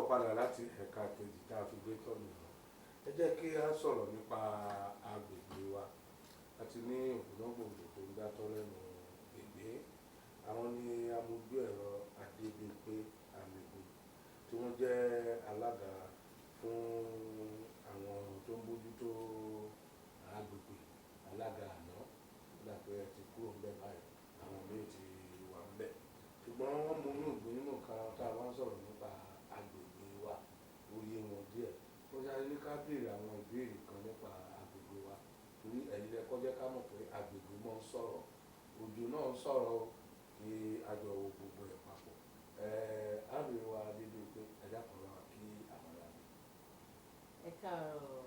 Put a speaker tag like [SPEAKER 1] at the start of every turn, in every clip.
[SPEAKER 1] káàbọ̀ padà láti ẹ̀ka kejì tá a fi gbé tọ́lù lọ. Ẹ jẹ́ kí a sọ̀rọ̀ nípa agbègbè wa. A ti ní ògbóngbòǹgbò tó ń dátọ́ lẹ́nu gbègbè. Àwọn ni amójú ẹ̀rọ ADEBIMPE AMIGUN tí wọ́n jẹ́ alága fún àwọn tó ń bójútó agbègbè, alága àná. Nígbà pé ẹ ti kúrò ń bẹ̀ báyìí, àwọn míì ti wà ń bẹ̀. Ṣùgbọ́n wọ́n mú inú ìgbín nínú kan tá a bá ń sọ̀rọ̀ nípa agbègbè wa, ó yé wọn díẹ̀. Ó ṣáà ní ká béèrè àwọn ìbéèrè kan nípa agbègbè wa. Torí ẹ̀yin lẹ kọ́ jẹ́ ká mọ̀ pé agbègbè mọ́ ń sọ̀rọ̀. Òjò náà ń sọ̀rọ̀ kí àjọ wo gbogbo ẹ̀ papọ̀. Ábìrin wa ADEBIMPE ẹ dákun wá kí àwọn ará mi.
[SPEAKER 2] Ẹ káàárọ̀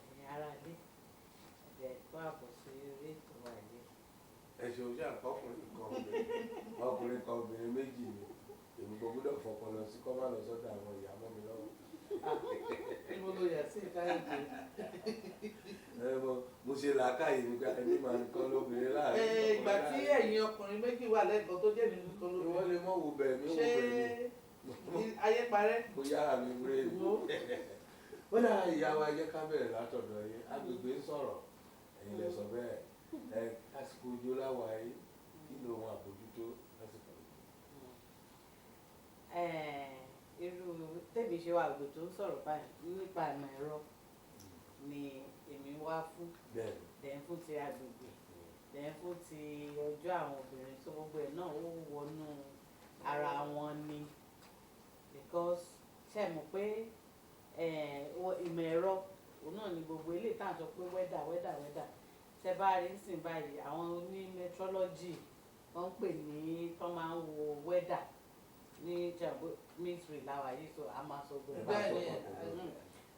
[SPEAKER 2] ẹ̀yin ará ilé. Ẹ̀jẹ̀ kó àbọ̀ sí orí ètò wa ilé.
[SPEAKER 1] Ẹ ṣe ojú àkọkùnrin kan obìnrin, ọkùnrin kan obìnrin méjì ni. Èmi gbọ́dọ̀ fọkàn lọ sí kọ́ má lọ sọ́dọ̀ àwọn ìyá mọ́ mi lọ́wọ́.
[SPEAKER 2] Mo lo yà sí ìkáyọ̀dé.
[SPEAKER 1] Mo ṣe làákàyè nígbà ẹni máa ń kọ́ lóbìnrin láàrin.
[SPEAKER 3] Ìgbà tí ẹ̀yin ọkùnrin méjì wà lẹ́kọ̀ọ́ tó jẹ́ mi nìkan lóbìnrin.
[SPEAKER 1] Wọ́n lè mọ̀ wò bẹ̀ mí wò bẹ̀ mí.
[SPEAKER 3] Ṣé ayé parẹ́?
[SPEAKER 1] Ó yára mi múre mi. Ó dára ìyá wa jẹ́ ká bẹ̀rẹ̀ látọ̀dọ̀ yín. Agbègbè ń sọ̀rọ̀, ẹ̀yin lẹ sọ bẹ́ẹ̀. Àsìkò òjò láwa yìí, kí ló wọn àbójútó lásìkò òjò?
[SPEAKER 2] Irú tèmi ṣe wà àgbò tó ń sọ̀rọ̀ báyìí nípa ìmọ̀ ẹ̀rọ ni èmi wá fún. Dẹ̀n fún ti agbègbè, dẹ̀n fún ti ọjọ́ àwọn obìnrin tó gbogbo ẹ̀ náà ó wọnú ara wọn ni. Because ṣe mọ̀ pé ìmọ̀ ẹ̀rọ òun náà ni gbogbo eléyìí tá à ń sọ pé wẹ́dà. Ṣé bá rí nísìnyí báyìí àwọn oní metrology wọ́n ń pè ní tó máa ń wo wẹ́dà ní ministry láwa yìí, so a máa sọ gbọ́dọ̀.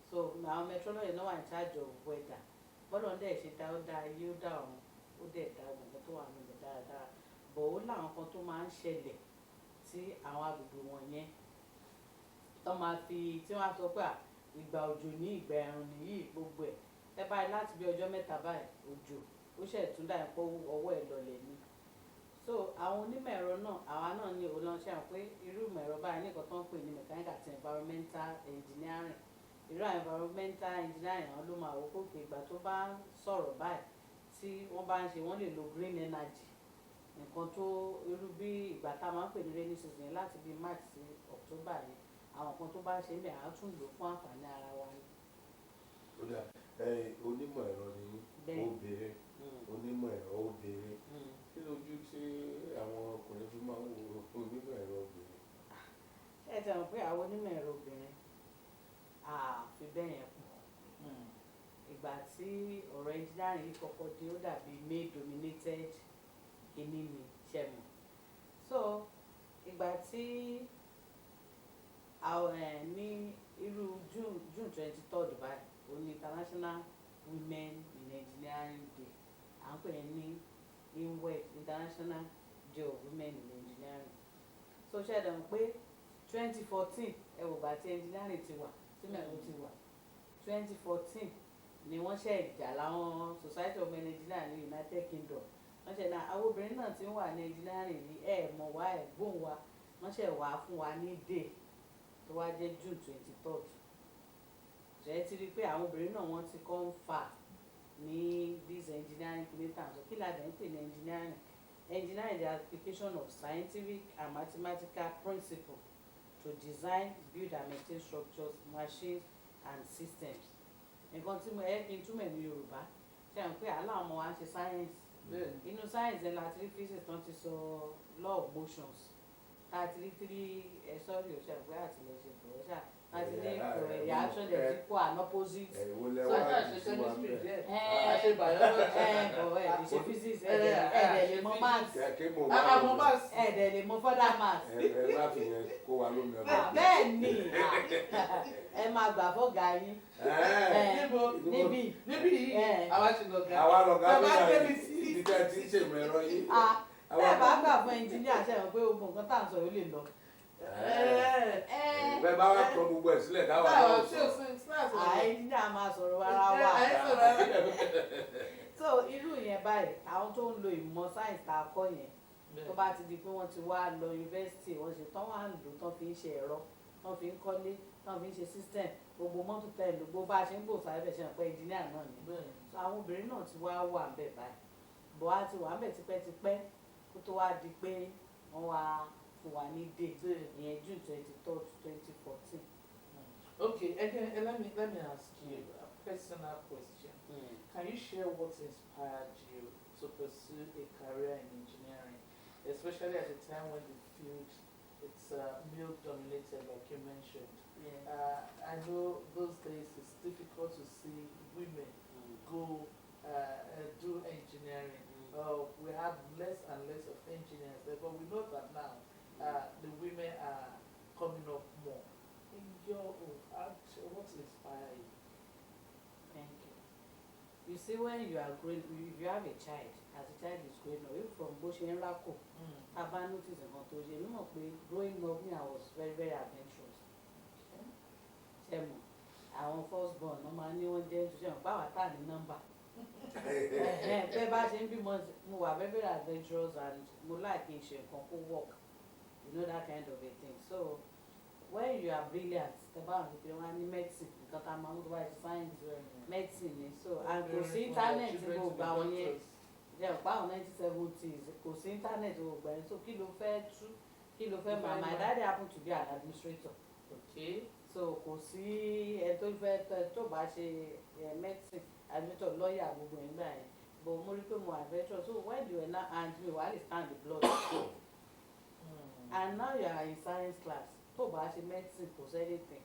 [SPEAKER 2] So àwọn metrology náà wà in charge of weather. Bọ́lọ̀ ń dẹ̀ ṣe dá ó dá ayé ó dá ọ̀run ó dẹ̀ dá gbogbo tó wà níbẹ̀ dáradára. Bọ̀ ó láwọn kan tó máa ń ṣẹlẹ̀ tí àwọn agbègbè wọ̀nyẹn tó máa fi tí wọ́n á sọ pé ìgbà òjò ní ìgbà ẹ̀rùn nìyí gbogbo ẹ̀. Ẹ báyìí láti bí ọjọ́ mẹ́ta báyìí òjò ó ṣẹ̀ tún dà pé ọwọ́ ẹ̀ lọlẹ̀ ni. So àwọn onímọ̀ ẹ̀rọ náà àwa náà ní òun lọ́n ṣe hàn pé irú ìmọ̀ ẹ̀rọ báyìí nìkan tó ń pè ní mechanical àti environmental engineering. Irú environmental engineering àwọn ló máa wò kó pé ìgbà tó bá ń sọ̀rọ̀ báyìí tí wọ́n bá ń ṣe wọ́n lè lo green energy. Nǹkan tó irú bí ìgbà tá a máa ń pè ní rainy season láti bí March sí October yẹn àwọn nǹkan tó bá ṣe ń bẹ̀ á tún lò fún àǹfààní ara wa ni.
[SPEAKER 1] Ó dà onímọ̀ ẹ̀rọ ni obìnrin, onímọ̀ ẹ̀rọ obìnrin. Kí lójú tí àwọn ọkùnrin fi máa ń wo onímọ̀ ẹ̀rọ obìnrin?
[SPEAKER 2] Ẹ ti mọ̀ pé àwọn onímọ̀ ẹ̀rọ obìnrin àfi bẹ́ẹ̀ yẹn pọ̀. Ìgbà tí ọ̀rọ̀ engineering yìí kọ́kọ́ dé ó dàbí male dominated kìíní ni ṣẹ̀mọ̀. So ìgbà tí ní irú June 23rd báyìí òun ni International Women in Engineering Day. À ń pè é ní INWED, International Day of Women in Engineering. So ṣe é dàmú pé 2014 ẹ wò bá tí engineering ti wà tí mẹ́rin ti wà 2014 ni wọ́n ṣe ìjà láwọn Society of Men Engineers ní United Kingdom. Wọ́n ṣe náà àwọn obìnrin náà ti ń wà ní engineering yìí mọ̀ wá gbóhùn wa wọ́n ṣe wà fún wa ní day tó wá jẹ́ June 23rd. Ṣé ti rí pé àwọn obìnrin náà wọ́n ti kọ́ ń fà ní this engineering clinical. So kí la dẹ̀ ń pè ní engineering? Engineering is the application of scientific and mathematical principles to design, build and maintain structures, machines and systems. Nǹkan tí mo kí n túmọ̀ ní Yorùbá ṣe hàn pé aláwọn ọmọ wa ń ṣe science. Inú science ẹ̀ láti rí physics tán ti sọ law of motions. Láti rí sorry o ṣe àgbẹ̀ àti lè ṣe bọ̀ ṣá láti rí reaction is equal and opposite.
[SPEAKER 3] So I ṣe chemistry díẹ̀. I ṣe biology.
[SPEAKER 2] Ṣe physics ẹ̀dẹ̀ lè mọ maths.
[SPEAKER 3] Àmọ́ maths.
[SPEAKER 2] Ẹ̀dẹ̀ lè mọ further maths.
[SPEAKER 1] Ẹ má fi yẹn kó wa lómi ọ̀dọ̀.
[SPEAKER 2] Bẹ́ẹ̀ ni ẹ máa gbà fọ́gà yín.
[SPEAKER 3] Níbí yìí àwa ti lọ ga.
[SPEAKER 1] Àwa lọ ga bí ibi tí a ti ń ṣèmọ̀ ẹ̀rọ yìí.
[SPEAKER 2] Bẹ́ẹ̀ bá gbà fún ẹnjìníà ṣe hàn pé gbogbo nǹkan tá à ń sọ yóò lè lọ.
[SPEAKER 1] Bẹ́ẹ̀ bá wá kọ gbogbo ẹ̀ sílẹ̀ káwa náà sọ.
[SPEAKER 2] Ẹnjìníà máa sọ̀rọ̀ ara wa. So irú yẹn báyìí àwọn tó ń lo ìmọ̀ sáyẹ̀nsì tá a kọ́ yẹn tó bá ti di pé wọ́n ti wá lọ yunifásitì wọ́n ṣe tán wá ń lò tán fi ń ṣe ẹ̀rọ wọ́n fi ń kọ́lé wọ́n fi ń ṣe system gbogbo mọ́tò tẹ̀ ló gbogbo bá a ṣe ń gbò sáré bẹ̀ ṣe hàn pé engineer náà ni so àwọn obìnrin náà ti wá wà ń bẹ̀ báyìí bọ̀ á ti wà ń bẹ̀ tipẹ́tipẹ́ kó tó wá di pé wọ́n wá fún wa ní date ìyẹn June 23rd 2014.
[SPEAKER 3] Okay, again, let me ask you a personal question. Can you share what inspired you to pursue a career in engineering, especially at a time when the field it's male-dominated, like you mentioned? I know those days it's difficult to see women go do engineering. We have less and less of engineers there, but we know that now the women are coming up more. In your what inspired you?
[SPEAKER 2] Thank you. You see, when you are growing, if you have a child, as a child is growing up, even from Boshi and Rako, I've noticed and Montoya, you know, growing up, I was very, very adventurous. Our first born, no man knew one day to say, "Power time number." We were very, very adventurous and we like ancient work. You know, that kind of a thing. So when you are brilliant, about if you want medicine, because I'm out of science, medicine. So and go see internet go about 1970s, go see internet go by. So kilo fair true, kilo fair. My daddy happened to be an administrator.
[SPEAKER 3] Okay.
[SPEAKER 2] So kò sí ẹ tó fẹ́ tó bá ṣe medicine administrator lawyer gbogbo ẹ̀ gbà yẹn but mo rí pé mo adventure so when you were now and me wà á lè stand the blood and now you are in science class tó bá ṣe medicine kò sí anything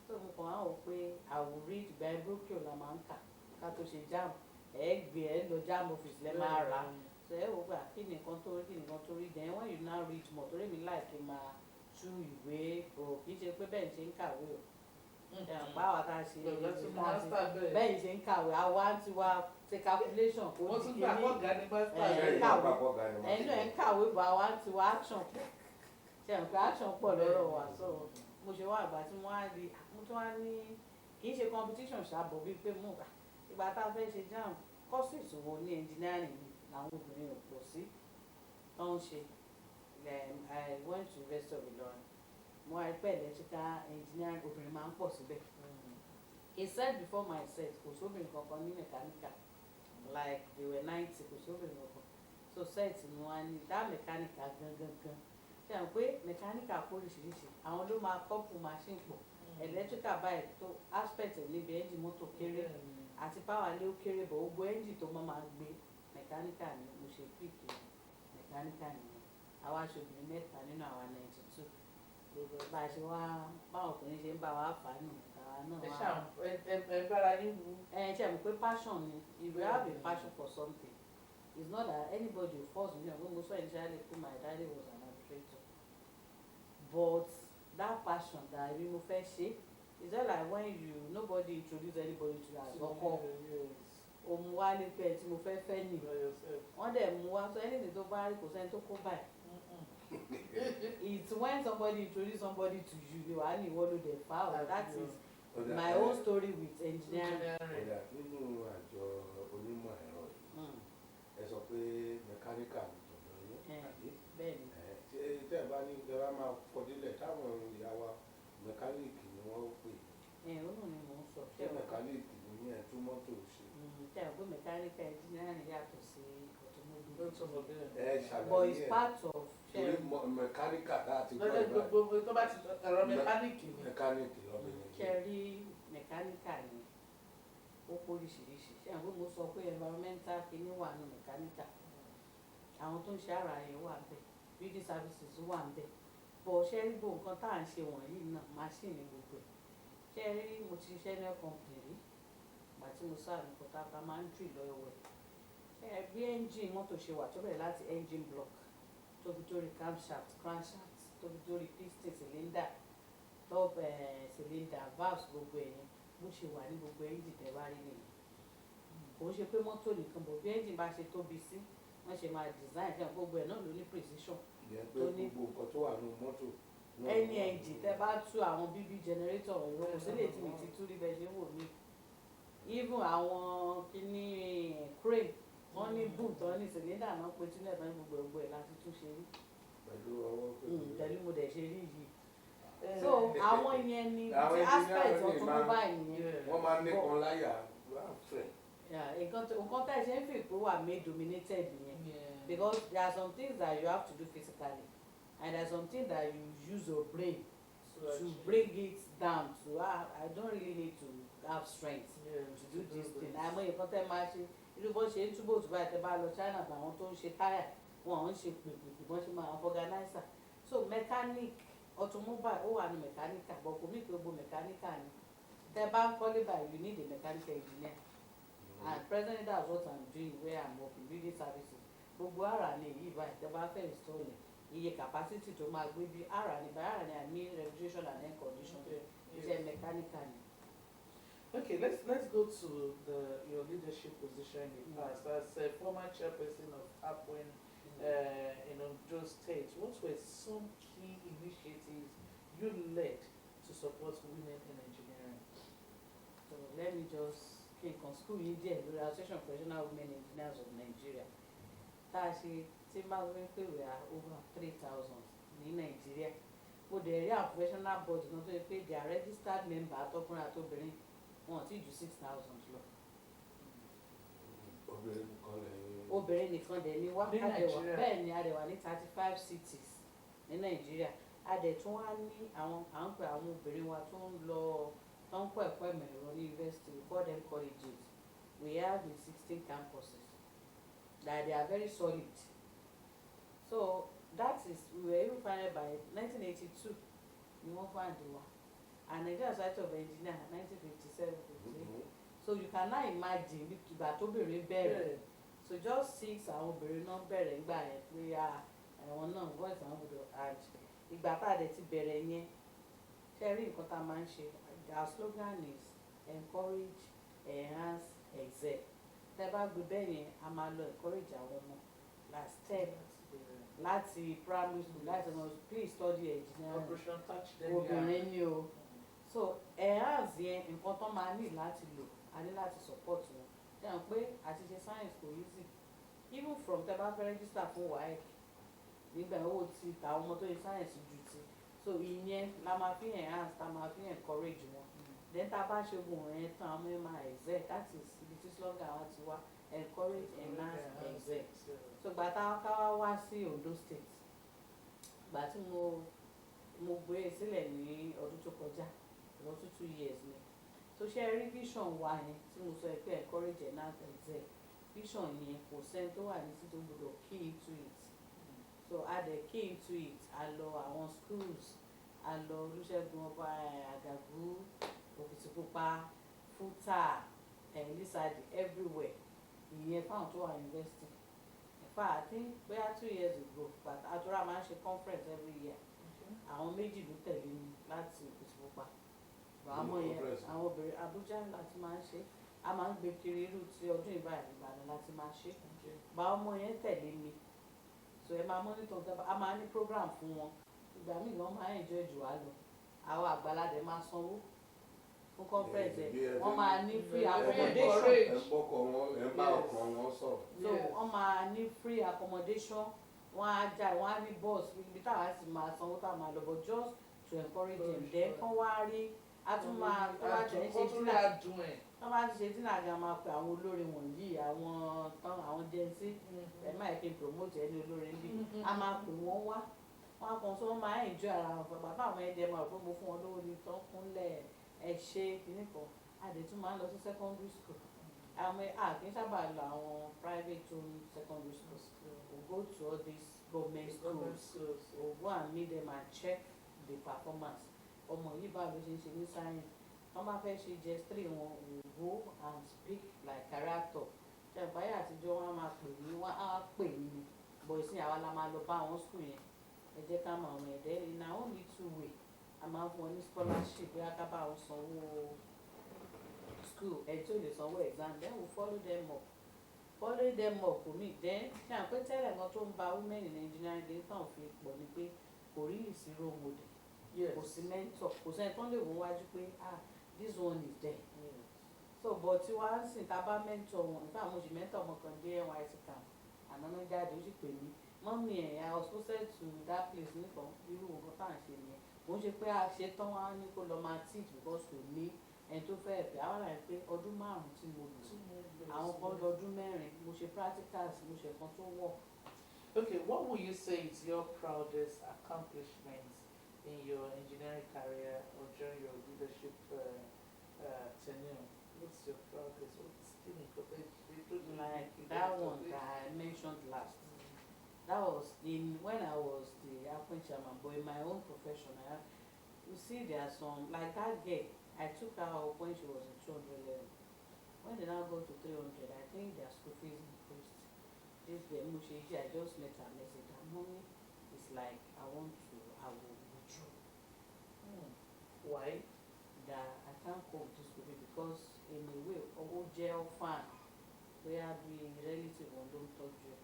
[SPEAKER 2] so mo kàn á wò pé I will read biography la máa ń kà ká tó ṣe jam ẹ gbé ẹ lọ jam office lẹ máa rà so ẹ wò gbà kí nìkan tó rí kí nìkan tó rí then when you now read more torí mi like máa tú ìwé o kì í ṣe pé bẹ́ẹ̀ ṣe ń kàwé o báwa ká ṣe bẹ́ẹ̀ ṣe ń kàwé àwa ti wá ṣe calculation kó ti kí ní ẹ̀yìn ẹ̀ ń kàwé bọ̀ àwa ti wá action pọ̀ ṣe ń pẹ́ action pọ̀ lọ́rọ̀ wa so mo ṣe wá àgbà tí wọ́n á rí mo tún wá ní kì í ṣe competition ṣàbọ̀ bíi pé mo ìgbà tá a fẹ́ ṣe jam courses wo ní engineering làwọn obìnrin ò pọ̀ sí tó ń ṣe. I went to University of Ilorin. More electrical engineering obìnrin máa ń pọ̀ síbẹ̀. He said before my set kò sóbìnrin kankan ní mechanical like they were 90 kò sóbìnrin kankan so set ni wọ́n á ní that mechanical gangan ṣe àwọn pé mechanical kó oríṣiríṣi àwọn ló máa couple machine pọ̀ electrical báyìí tó aspect níbi engine mọ́tò kéré àti power lé ó kéré bọ̀ gbogbo engine tó máa gbé mechanical ni mo ṣe pick mechanical ni àwa aṣòbìnrin mẹ́ta nínú àwa 92 bá a ṣe wá báwọn ọkùnrin ṣe ń bá wa fà á nù àwa náà wá.
[SPEAKER 3] ẹ bára yín wú.
[SPEAKER 2] ṣe mọ̀ pé passion ni if you have a passion for something it's not that anybody will force me on mo sọ initially pé my daddy was an arbitrator but that passion that ibi mo fẹ́ ṣe it's just like when you nobody introduce anybody to you as ọkọ o mu wá ní pé tí mo fẹ́ fẹ́ nì wọ́n dẹ̀ mu wá so anything tó bá rí kò sẹ́ni tó kó báyìí. It's when somebody introduce somebody to you they wà ní ìwọ ló dẹ̀ fà ó that is my own story with engineering.
[SPEAKER 1] Nínú àjọ onímọ̀ ẹ̀rọ yìí ẹ sọ pé mẹkáníkà ni tọ̀dọ̀ yín àbí
[SPEAKER 2] bẹ́ẹ̀ni
[SPEAKER 1] ṣé tẹ́ ẹ bá ní ìjọba máa fọdílẹ̀ táwọn ìyá wa mẹkáníìkì ni wọ́n pè
[SPEAKER 2] é ó nù ni mò ń sọ
[SPEAKER 1] ṣé mẹkáníìkì ni ní ẹ̀ tún mọ́tò ṣe.
[SPEAKER 2] ṣe àgbo mẹkáníkà engineering yàtọ̀ sí automobile
[SPEAKER 1] ṣàlàyé
[SPEAKER 2] but it's part of
[SPEAKER 1] torí mẹkáníkà láti gbọ́
[SPEAKER 3] ìgbà gbogbo tó bá ti ẹ̀rọ mẹkáníìkì ni.
[SPEAKER 1] mẹkáníìkì lọ́bìnrin.
[SPEAKER 2] kẹrí mẹkáníkà ni ó póríṣiríṣi ṣé àwọn mo sọ pé environmental kìíní wà ní mẹkáníkà àwọn tó ń ṣe ara yẹn wà bẹ́ẹ̀ building services wà bẹ́ẹ̀ bọ̀ ṣé rí bó nǹkan tá à ń ṣe wọ̀nyí náà máṣíìnì gbogbo ẹ̀ ṣé rí mo ti ṣiṣẹ́ ní company rí ìgbà tí mo sáà ní kọ́tà máa ń drill lọ́wọ́ ẹ̀ bí engine mọ́tò ṣe wà tó bẹ̀rẹ̀ láti engine block tó fi dórí camshaft crankshaft tó fi dórí piston cylinder top cylinder valves gbogbo ẹ̀yẹn bó ṣe wà ní gbogbo engine tẹ́ bá rí nìyẹn kò ń ṣe pé mọ́tò nìkan bọ̀ bí engine bá ṣe tóbi sí wọ́n ṣe máa design fún gbogbo ẹ̀ náà ló ní precision
[SPEAKER 1] tó ní gbogbo nǹkan tó wà nínú mọ́tò.
[SPEAKER 2] ẹni engine tẹ́ bá tú àwọn bíbí generator ẹ̀rọ kò sí lè tí mi ti tú rí bẹ́ẹ̀ ṣe wò mí even àwọn kíní crane wọ́n ní boom tán ní cylinder náà pé tí náà tán gbogbo ẹ̀ láti tún ṣe rí
[SPEAKER 1] pẹ̀lú ọwọ́
[SPEAKER 2] pẹ̀lú mo dẹ̀ ṣe rí yìí so àwọn yẹn ni ti aspect automobile yẹn
[SPEAKER 1] wọ́n máa ní kan láyà fẹ́.
[SPEAKER 2] nǹkan tẹ́ ẹ ṣe ń fi ìpò wà made dominated yẹn because there are some things that you have to do physically and there are some things that you use your brain to bring it down to I don't really need to have strength to do this thing àmọ́ nǹkan tẹ́ máa ṣe irú bó ṣe ń túbọ̀ tó báyìí tẹ́ bá lọ China àwọn tó ń ṣe táyà wọn ò ń ṣe pèpèpè bọ́n ṣe máa organizer so mechanic automobile ó wà ní mechanical but kò mí pé gbogbo mechanical ni tẹ́ bá ń kọ́lé báyìí you need a mechanical engineer and presently that's what I'm doing where I'm working building services gbogbo ara ni èyí báyìí tẹ́ bá fẹ́ install iye capacity tó máa gbé bí ara ni by ara ni I mean refrigeration and air condition iṣẹ́ mechanical ni.
[SPEAKER 3] Okay, let's go to your leadership position in the past. As a former chairperson of APWIN in Ondo State, what were some key initiatives you led to support women in engineering?
[SPEAKER 2] So let me just click on school India, the Association of Professional Women Engineers of Nigeria. Tá a ṣe tí máa ń pè we are over 3,000 ní Nigeria. But the area professional board náà tó yẹ pé they are registered member àtọkùnrin àtobìnrin wọn ti ju 6,000 lọ. Obìnrin nìkan dẹ̀ ni wá àdẹ̀wà bẹ́ẹ̀ ni àdẹ̀wà ní 35 cities ní Nàìjíríà àdẹ̀ tún wá ní àwọn à ń pè àwọn obìnrin wa tó ń lọ tó ń kọ́ ẹ̀kọ́ ìmọ̀ ẹ̀rọ ní university we call them colleges we have in 16 campuses that they are very solid so that is we were even founded by 1982 ni wọ́n found wa and Nigeria Society of Engineers 1957 so you can now imagine ìgbà tóbìnrin bẹ̀rẹ̀ so just 6 àwọn obìnrin náà bẹ̀rẹ̀ ńgbà yẹn pé àwọn náà voice àwọn gbọdọ̀ add ìgbà tá a dẹ̀ ti bẹ̀rẹ̀ yẹn ṣe rí nǹkan tá a máa ń ṣe our slogan is encourage enhance excel tẹ́ bá gbé bẹ́ẹ̀ yẹn a máa lọ encourage àwọn ọmọ last step láti primary school láti ọmọ please study engineering obìnrin ni o so enhance yẹn nǹkan tó máa ní láti lò a ní láti support wọn dáhùn pé àti ṣe science kò easy even from tẹ́ bá fẹ́ register fún WAEC nígbà owó ti tàwọn ọmọ tó ṣe science ju ti so ìyẹn la máa fi enhance la máa fi encourage wọn then tá a bá ṣe ogun yẹn tán àwọn ẹ̀ máa excel that is ibi tí slogan wa ti wá encourage enhance excel so gbà tá a ká wá sí Ondo State gbà tí mo gbé sílẹ̀ ní ọdún tó kọjá lọ́tún 2 years ni so ṣe rí vision wa yẹn tí mo sọ pé encourage enhance excel vision yẹn kò sẹ́ni tó wà ní sí tó gbọdọ̀ key into it so a dẹ̀ key into it a lọ àwọn schools a lọ Olúṣẹ́gun ọba Àgàgù Òkìtìpupa Fútà Lísàdì everywhere ìyẹn fáwọn tó wà university in fact I think bóyá 2 years ago but àtúrà máa ń ṣe conference every year àwọn méjì ló tẹ̀lé mi láti Òkìtìpupa àwọn yẹn àwọn obìnrin Abuja láti máa ń ṣe a máa ń gbé kiri irú tí ọdún Ìbàdàn láti máa ṣe bá ọmọ yẹn tẹ̀lé mi so ẹ máa monitor a máa ní program fún wọn ìgbà míì wọ́n máa enjoy jù wá lọ àwọn àgbàládẹ máa sanwó fún conference ẹ wọ́n máa ní free accommodation so wọ́n máa ní free accommodation wọ́n á jà wọ́n á ní bus ibi táwa sì máa sanwó táwa máa lọ but just to encourage them then kán wá rí a tún máa tó bá tẹ̀ ń ṣe dínà tó bá ti ṣe dínà gan máa pe àwọn olórin wọ̀nyí àwọn jẹ́nsí ẹ̀ máa kí n promote ẹni olórin bí a máa pè wọ́n wá wọn kàn sọ wọn máa enjoy ara wọn bàbá àwọn ẹ̀dẹ̀ máa fún mo fún wọn lówó ní tán kúnlẹ̀ ẹ̀ ṣe kìíní kan àdè tún máa ń lọ sí secondary school àwọn kì í sábà lọ àwọn private owned secondary schools we go to all these government schools we go and meet them and check the performance ọmọ yìí bá ló ṣe ní science wọ́n bá fẹ́ ṣe JS3 wọn we go and speak like character ṣe ìbáyà àtijọ́ wọn á máa pè mí wọ́n á pè mí bọ̀ ìsìn àwa la máa lọ bá àwọn school yẹn ẹ jẹ́ ká máa wọ̀n ẹ̀dẹ́ in our own little way a máa ń fún ọ ní scholarship bí aká bá wọn sanwó school ẹ tí ò lè sanwó exam then we follow them up kò mí then ṣe à ń pẹ́ tẹ́lẹ̀ kan tó ń ba women in engineering day tán fi pọ̀ ni pé kò rí ìsí role model kò sí mentor kò sẹ́ni tó lè wọ́n wájú pé this one is there so but tí wọ́n á sìn tá a bá mentor wọn nígbà mo sì mentor ọmọ kan dé NYSC camp àná náà jáde ó sì pè mí mọ́mí ẹ̀ I was posted to that place nìkan irú nǹkan tá à ń ṣe nìyẹn kò ń ṣe pé a ṣe tán wá ní kó lọ máa teach because kò ní ẹni tó fẹ́ ẹ̀fẹ́ àwọn àyè pé ọdún 5 tí mo lò àwọn kan lọ́dún 4 mo ṣe practicals mo ṣe kan tó wọ̀.
[SPEAKER 3] Okay, what would you say is your proudest accomplishment in your engineering career or during your leadership tenure? What's your proudest? What's
[SPEAKER 2] like that one that I mentioned last? That was when I was the AMIGUN chairman, but in my own profession, you see there are some, like that girl, I took her up when she was in 200 level. When they now go to 300, I think their school fees increased. This girl, Musheji, I just met her message. Her mommy is like, I will withdraw.
[SPEAKER 3] Why?
[SPEAKER 2] That I can't cope with this baby because in a way, jail fan, where the relative one don't touch you.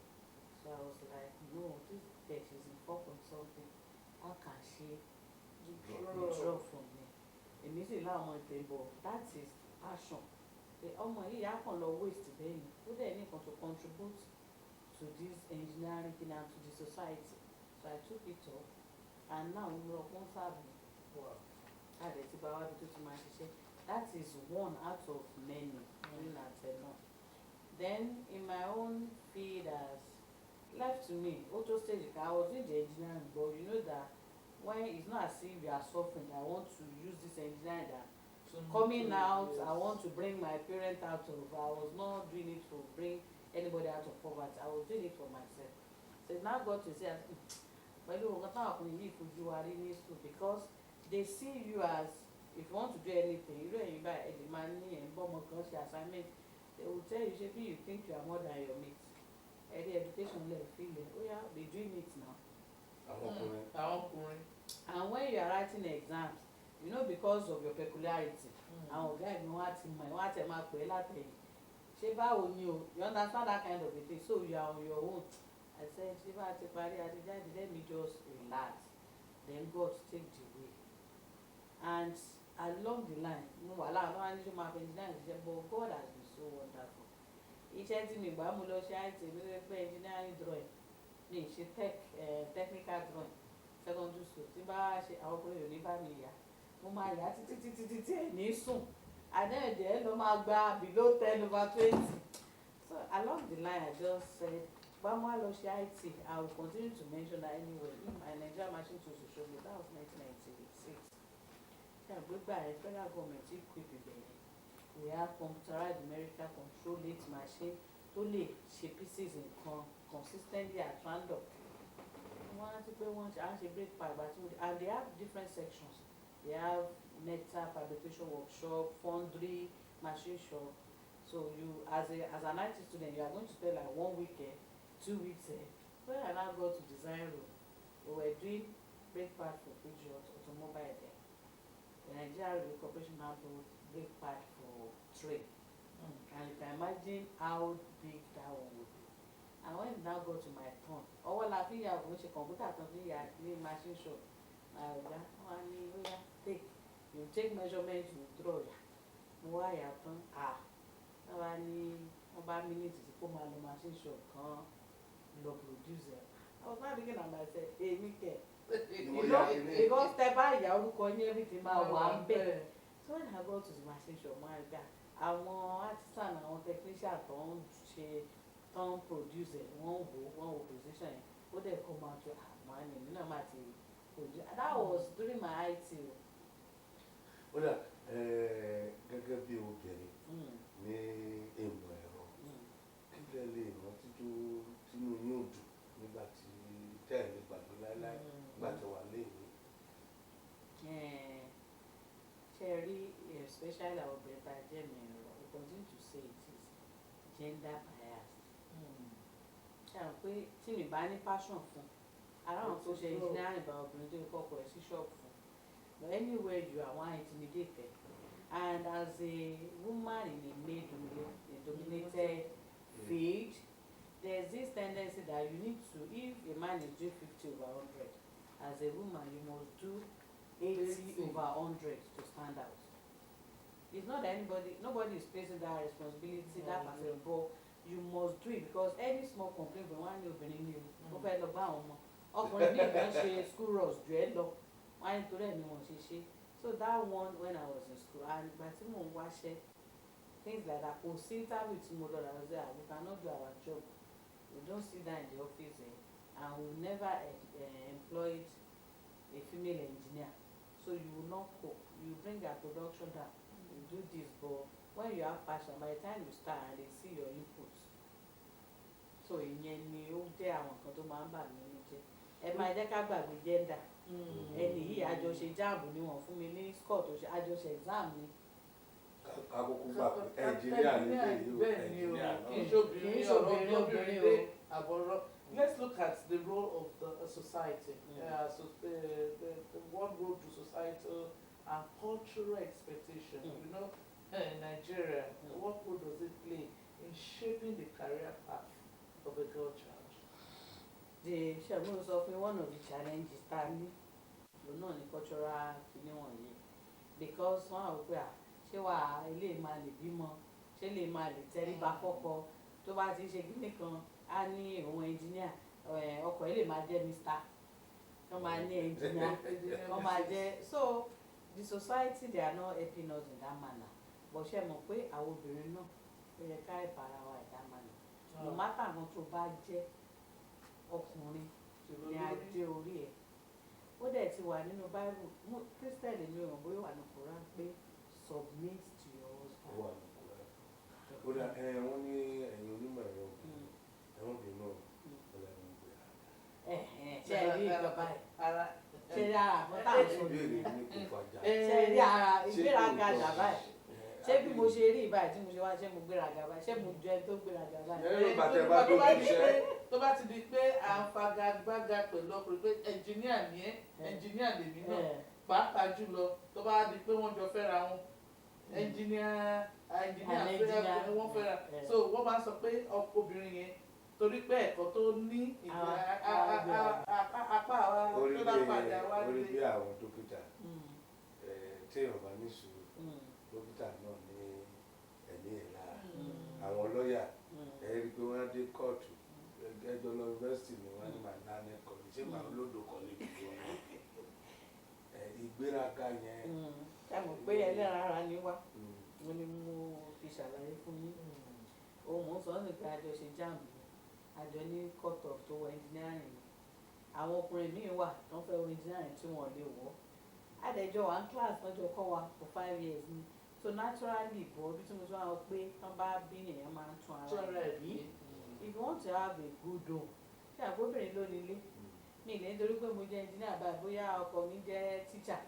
[SPEAKER 2] So I was like, no, this girl, she's in 4 point something. How can she withdraw from me? Immediately, but that is passion. The yìí á kàn lọ waste bẹ́ẹ̀ ni ó dẹ̀ ní nǹkan to contribute to this engineering thing and to the society. So I took it up and now we are serving.
[SPEAKER 3] Wow.
[SPEAKER 2] That is one out of many. Then in my own field as left to me, auto stage, I was in the engineering, but you know that when it's not as if you are suffering, I want to use this engineering that coming out, yes. I want to bring my parents out of, I was not doing it to bring anybody out of poverty, I was doing it for myself. So it's now got to say, because they see you as, if you want to do anything, you don't buy any money and bomb assignment, they will tell you, you think you are more than your mates. Any education level feeling, oh yeah, they're doing it now. And when you are writing exams, you know, because of your peculiarity, and guy you understand that kind of a thing, so you are on your own. I said, let me just relax. Then God take the way. And along the line, but God has been so wonderful. Each engineering drawing, technical drawing, secondary school. And then below 10/20. So along the line, I just said, I will continue to mention that anyway. My Nigerian machine to show me that was 1996. Federal government equipped it. We have computerized numerical control late machine to lay pieces in consistently at random. And they have different sections. They have metal fabrication workshop, foundry, machine shop. So you, as an IT student, you are going to spend like 1 week, 2 weeks. When I now go to design room, we were doing brake pad for Peugeot automobile there. The Nigeria Railway Corporation now built brake pad for train. And you can imagine how big that one would be. And when it now go to my turn, I think I have a computer company machine shop. Take. You take measurements, you draw. Why happen? Minutes to come out the machine shop, producer. I was not looking at myself, hey, Mike. Because step by everything one bed. So when I go to the machine shop, my God, I want artisan, I want technician, don't produce it, one position. What they come out to money, you know, that was during my IT.
[SPEAKER 1] Gẹ́gẹ́ bí obìnrin ní ìmọ̀ ẹ̀rọ, kí lẹ lè rántí tó tínú yóò dùn nígbà tí tẹ́ẹ̀lì gbàgbé láíláí nígbà tí wà léèwé.
[SPEAKER 2] Cherry, especially our better German, we continue to say it is gender biased. Tí mi bá ní passion fún, around tó ṣe engineering about obìnrin tó kọ́kọ́ ẹ̀ sí shop fún. But anywhere you are one intimidated, and as a woman in a male-dominated field, there's this tendency that you need to, if a man is doing 50/100, as a woman you must do 80/100 to stand out. It's not that nobody is facing that responsibility, that person, but you must do it because any small complaint from one new school runs, wọ́n á nítorí ẹ̀ ni wọ́n ṣe ṣe. So that one when I was in school and ìgbà tí mò ń wáṣẹ́ things like that kò sí interview tí mo lọ rà lọ́sẹ̀ we cannot do our job, we don't sit down in the office and we never employed a female engineer. So you will not cope, you bring your production down, you do this, but when you have passion, by the time you start and they see your input, so ìyẹn ni ó jẹ́ àwọn nǹkan tó máa ń bà mí nínú jẹ́. Ẹ máa jẹ́ ká gbàgbé gender. Ẹni yìí àjọṣe jáàbù ni wọ́n fún mi ní score tó ṣe àjọṣe exam ni.
[SPEAKER 1] Àkókò gbà pé ẹnjìníà ní ẹnjìníà náà.
[SPEAKER 3] Kì í ṣobìnrin obìnrin dé àbọ̀rọ̀. Let's look at the role of the society. So the one role to societal and cultural expectation. You know, in Nigeria, what role does it play in shaping the career path of a girl child?
[SPEAKER 2] The Shagun sọ pé one of the challenges ta ní lòun náà ní cultural kìíní wọ̀nyí because wọ́n á wò pé ṣé wà ilé máa lè bímọ, ṣé lè máa lè tẹríba fọ́kọ tó bá ti ṣe kíní kan á ní òun engineer ọkọ ilé máa jẹ́ Mr. Wọ́n máa ní engineer wọ́n máa jẹ́ so the society they are not helping us in that manner but ṣe mọ̀ pé àwọn obìnrin náà ó yẹ ká ìfara wa in that manner no matter àwọn tó bá jẹ́ ọkùnrin ní adé orí ẹ̀ ó dẹ̀ ti wà nínú Bible Christian mi ò mọ̀ bóyá wà ní Quran pé submit to your husband.
[SPEAKER 1] Wà ní Quran. Ó dà wọ́n ní ẹ̀yin onímọ̀ ẹ̀rọ ẹ̀wọ̀n bíi náà ọ̀la ní ìgbé ara.
[SPEAKER 2] Ṣé ẹ rí ìjọba ẹ̀ ṣe rí ara àmọ́ táwọn sọ
[SPEAKER 1] Ìbéèrè ní kò fàjà.
[SPEAKER 2] ṣe rí ara ìgbéraga dàbá ẹ̀ ṣé bí mo ṣe rí ìbáyìí tí mo ṣe wá ṣé mo gbéraga báyìí ṣé mo jẹ tó gbéraga báyìí.
[SPEAKER 3] Tó bá ti di pé à ń fagagbága pẹ̀lú ọkùnrin pé ẹnjìníà ni ẹ́ ẹnjìníà lèmi náà pàápàá jùlọ tó bá di pé wọ́n jọ fẹ́ra wọn ẹnjìníà fẹ́ra wọ́n fẹ́ra so wọ́n máa sọ pé obìnrin yẹn torí pé ẹ̀kọ́ tó ní apá tó lápàdé wá dé.
[SPEAKER 1] Orí bí àwọn dókítà téèyàn bá ní sùúrù dókítà náà ní ẹ̀mí ẹ̀ lára àwọn lọ́ọ̀yà ẹ̀rí pé wọ́n á dé kóòtù ẹjọ́ lọ yunifásitì ni wọ́n ní màá náà nẹ́kọ̀ ní ṣé màá lódò kọ́ ní gbogbo wọn ìgbéraga yẹn.
[SPEAKER 2] Ẹ mọ̀ pé ẹlẹ́ran ara ni wá mo ni mo fi ṣàlàyé fún yín ohun sọ ní pé àjọ ṣe jáàmù àjọ ní cut off tó wọ engineering ni àwọn ọkùnrin míì wà tó ń fẹ́ wọ engineering tí wọ́n lè wọ̀ àdẹjọ́ wa ń class lọ́jọ́ kọ́ wa for 5 years ni so naturally bọ̀ bí tí mo tún wá pé tán bá bí nìyẹn máa ń tún ara rẹ̀ bí if you want to have a good home ṣé àgbóbìnrin ló nílé mi ìlẹ̀ nítorí pé mo jẹ́ engineer báyìí bóyá ọkọ mi jẹ́ teacher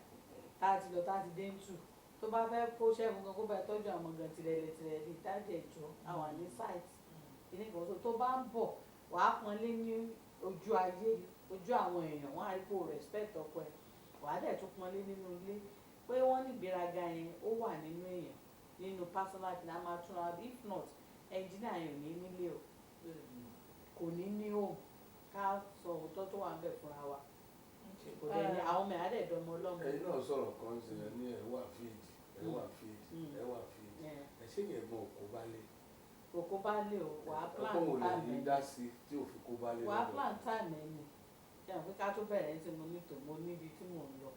[SPEAKER 2] tá a ti lọ tá a ti dé ń tù tó bá fẹ́ kó ṣẹ́gun kan kó bá tọ́jú àwọn gan tirẹ̀lẹ̀ ní dájẹ́ ìjọ àwọn ní site ìní kan tó bá ń bọ̀ wàá pọ́nlé ní ojú ayé ojú àwọn èèyàn wọ́n á rí kó respect ọkọ ẹ̀ wàá dẹ̀ tún pọ́nlé nínú ilé pé wọ́n ní ìgbéraga yẹn ó wà nínú èèyàn nínú personal kìnnà máa tún ra if not engineer yẹn ò ní nílé o kò ní ní home ká sọ òótọ́ tó wà ń bẹ̀ fúnra wa kò dẹ̀ ní àwọn ọmọ ẹ̀ á dẹ̀ dọmọ ọlọ́mọ.
[SPEAKER 1] Ẹ̀yin náà sọ̀rọ̀ kan ṣe ní ẹ̀wà fíìdì ẹ̀ṣẹ̀ yẹn gan òkú bá lé.
[SPEAKER 2] Òkú bá lé o wàá plan
[SPEAKER 1] time ẹ̀.
[SPEAKER 2] time ẹ̀
[SPEAKER 1] dá sí tí ò fi kó bá lé.
[SPEAKER 2] wàá plan time ẹ̀ ni ṣe pé ká tó bẹ̀rẹ̀ tí mo ní tò mo níbi tí mò ń lọ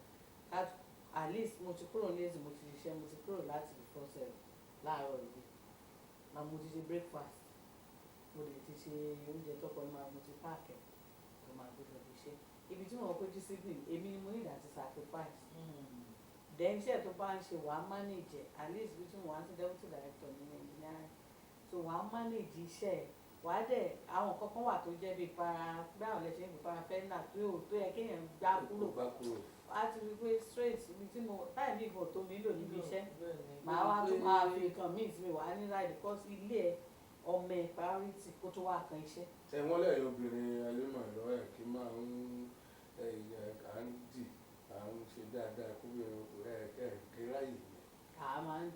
[SPEAKER 2] at least mo ti kúrò ní èsì mo ti ṣiṣẹ́ mo ti kúrò láti before 7 láàárọ̀ yìí máa mo ti ṣe breakfast mo lè ti ṣe oúnjẹ tọkọ máa mo ti páàkì tó máa gbé lọ bí iṣẹ́ ibi tí wọ́n kó discipline èmi ni mo ní ìdá ti sacrifice then iṣẹ́ tó bá ń ṣe wàá manage at least bí tí wọ́n á ti deputy director ní engineering so wàá manage iṣẹ́ wàá dẹ̀ àwọn kankan wà tó jẹ́ bíi bí àwọn lẹ́sẹ̀ ń pè parafẹ́nà tó yẹ kéèyàn gbá kúrò wàá ti rí pé straight ibi tí mo táì bí ìbò tó mi lò níbi iṣẹ́ màá wá tún máa fi nǹkan míì sí mi wàá ní láì because ilé ẹ ọmọ ẹ priority kó tó wá kan iṣẹ́.
[SPEAKER 1] Ṣé wọ́n lẹ́yìn obìnrin alẹ́mọ̀ ẹ̀rọ ẹ̀ kí máa ń à ń dì à ń ṣe dáadáa kó bí kí ráyè yẹn.
[SPEAKER 2] A máa ń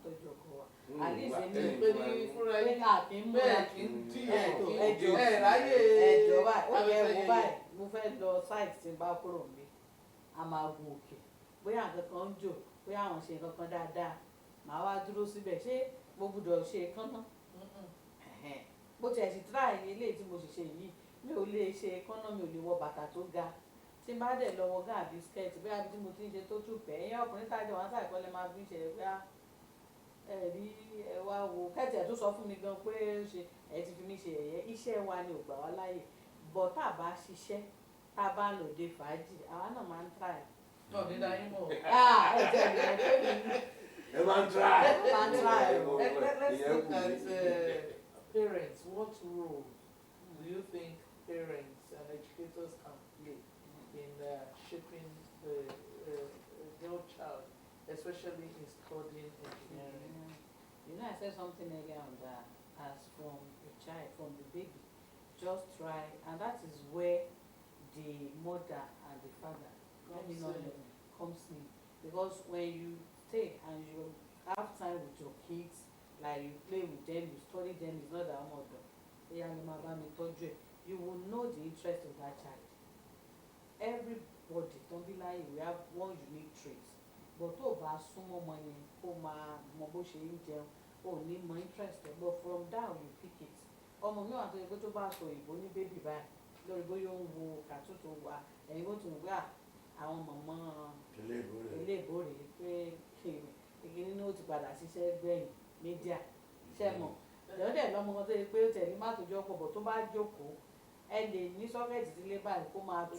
[SPEAKER 2] tọ́jú ọkọ wa.
[SPEAKER 3] Àlìsè ní
[SPEAKER 2] pé
[SPEAKER 3] ní fúnra yín
[SPEAKER 2] kí n múra
[SPEAKER 3] kí n dí
[SPEAKER 2] ẹjọ́
[SPEAKER 3] ráyè
[SPEAKER 2] ẹjọ́ báyìí ó yẹ wo báyìí mo fẹ́ lọ site tí n bá kúrò níbí a máa gun òkè bóyá nǹkan kan ń jò bóyá àwọn ṣe nǹkan kan dáadáa màá wá dúró síbẹ̀ ṣé mo gbọ́dọ̀ ṣe kánná bó tiẹ̀ sì tíráì eléyìí tí mo sì ṣe yìí mi ò lè ṣe kánná mi ò lè wọ bàtà tó ga tí n bá dẹ̀ lọ́wọ́ gán àbí skẹ́ẹ̀tì bí abí tí mo ti ń ṣe tó tù pẹ́ ẹ̀yìn ọkùnrin tájọ wọn sáà ìkọ́lẹ̀ máa fi ń ṣe pé ẹ̀rí ẹ̀wà wò kẹ́tì ẹ̀ tó sọ fún mi gan pé ṣe ẹ̀ ti fi mí ṣe ẹ̀yẹ iṣẹ́ wa ni ò gbà wá láyè bọ̀ tá a bá ṣiṣẹ́ tá a bá ń lòde fàájì àwa náà máa ń try.
[SPEAKER 3] No, did I know?
[SPEAKER 2] Ẹ jẹ́ ìyẹn pé mi.
[SPEAKER 1] Ẹ máa ń try.
[SPEAKER 2] Ẹ máa ń try.
[SPEAKER 3] Let's look at parents. What role do you think parents and educators can play in shaping the girl child, especially in studying engineering?
[SPEAKER 2] You know, I said something earlier on that as from a child, from the baby, just try, and that is where the mother and the father comes in. Because when you stay and you have time with your kids, like you play with them, you study them, it's not that mother. You will know the interest of that child. Everybody, don't be lying, we have one unique trait. But over sumo money, only more interested. But from down you pick it. Ọmọ mi wà tó yẹ pé tó bá sọ ìbò ní bébì báyìí lórí bóyá ó ń wo kàtó tó wà ẹ̀yin ó tún gbà àwọn mọ̀mọ́ eléèbó rèé pé ìkíní ní ó ti padà ṣiṣẹ́ gbẹ̀yìn mídíà ṣẹ́ mọ̀ lọ́dẹ̀ lọ́mọ kan tó yẹ pé ó tẹ̀lé má tó jọ pọ̀ bọ̀ tó bá jókòó ẹ lè ní sọ́kẹ́tì sílé báyìí kó máa tó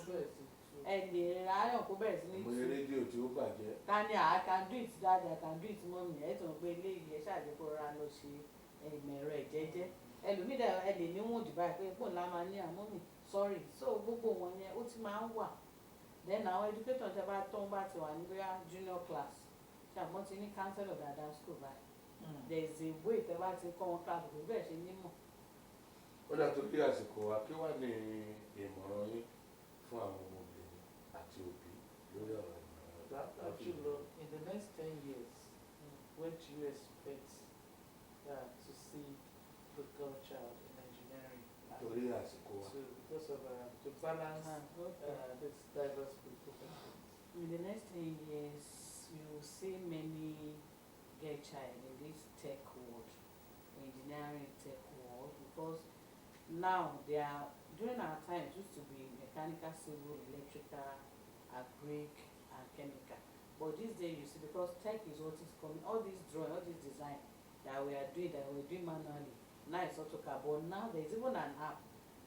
[SPEAKER 2] ẹ lè ráyàn kó bẹ̀rẹ̀ sí ní tú.
[SPEAKER 1] Mo rédíò tí ó bàjẹ́.
[SPEAKER 2] Ta ni I can do it dad, I can do it mommy ẹ̀ tó ń pé eléyìí ẹ ṣàjẹpọ̀ ra lọ ṣe ìmọ̀ ẹ̀rọ ẹ̀jẹ̀jẹ̀ ẹlòmídà ẹ lè níwọ̀n dìbà pé pò ńlá máa ní àmọ́ mi sorry so gbogbo wọn yẹn ó ti máa ń wà then àwọn educator tẹ bá tó ń bá ti wà ní bóyá junior class ṣàmọ́ ti ní counselor dáadáa school báyìí there is a way tẹ bá ti kọ́ wọn class kò bẹ́ẹ̀ ṣe nímọ̀.
[SPEAKER 1] Ó dà tó kí àsìkò wa kí wà ní ìmọ̀ràn yín fún àwọn ọmọbìnrin àti òbí lórí ọ̀rọ̀ ìmọ̀ràn.
[SPEAKER 3] In the next 10 years, what do you expect to see the girl child in engineering?
[SPEAKER 1] Torí àsìkò wa.
[SPEAKER 3] Because of to balance this diverse professions.
[SPEAKER 2] In the next 10 years, you will see many girl child in this tech world, engineering tech world, because now they are, during our time, it used to be mechanical, civil, electrical, agric, and chemical. But these days, you see, because tech is what is coming, all this drawing, all this design that we are doing manually, now it's AutoCAD. But now there's even an app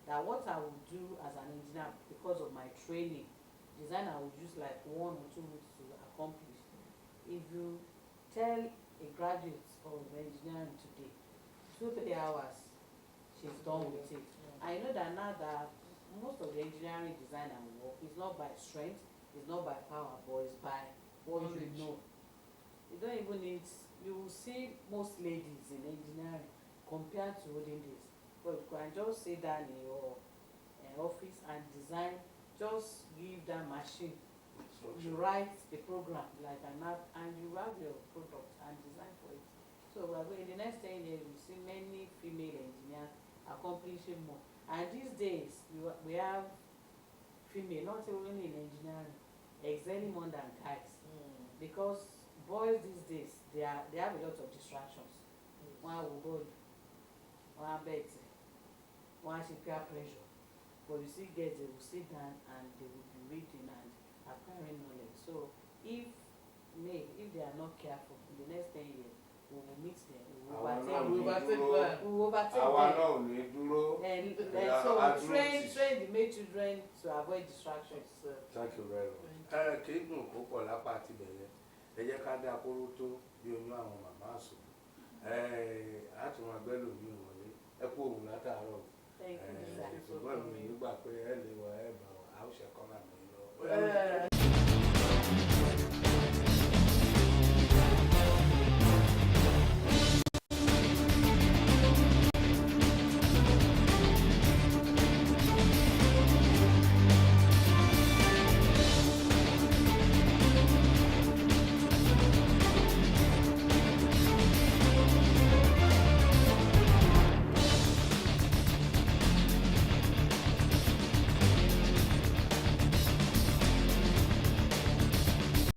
[SPEAKER 2] that what I would do as an engineer, because of my training, design I would use like 1 or 2 weeks to accomplish. If you tell a graduate of engineering today, 2-3 hours, she's done with it. I know that now that most of the engineering design and work is not by strength, it's not by power, but it's by what you know. You don't even need, you will see most ladies in engineering compared to olden days. But you can just sit down in your office and design, just give that machine. You write a program like an app and you have your product and design for it. So in the next 10 years, we see many female engineers accomplishing more. And these days, we have female, not only in engineering, excelling more than guys. Because boys these days, they have a lot of distractions. One will go, one bet, one peer pressure. But you see girls, they will sit down and they will be reading and acquiring knowledge. So if they are not careful, in the next 10 years, we will meet them. We will overtake them. And so train the male children to avoid distractions.
[SPEAKER 1] Thank you very much. Kì í dùn kó pọ̀ lápá àti bẹ̀rẹ̀. Ẹ jẹ́ ká dá kóró tó bí oyún àwọn màmá àsùn. Àtúnwá gbẹ́lò ní ìwọlé. Ẹ kú òun látàárọ̀. Ṣùgbọ́n mi nígbà pé ẹ lè wọ ẹ bá wa, a ó ṣe kọ́ máa mi lọ.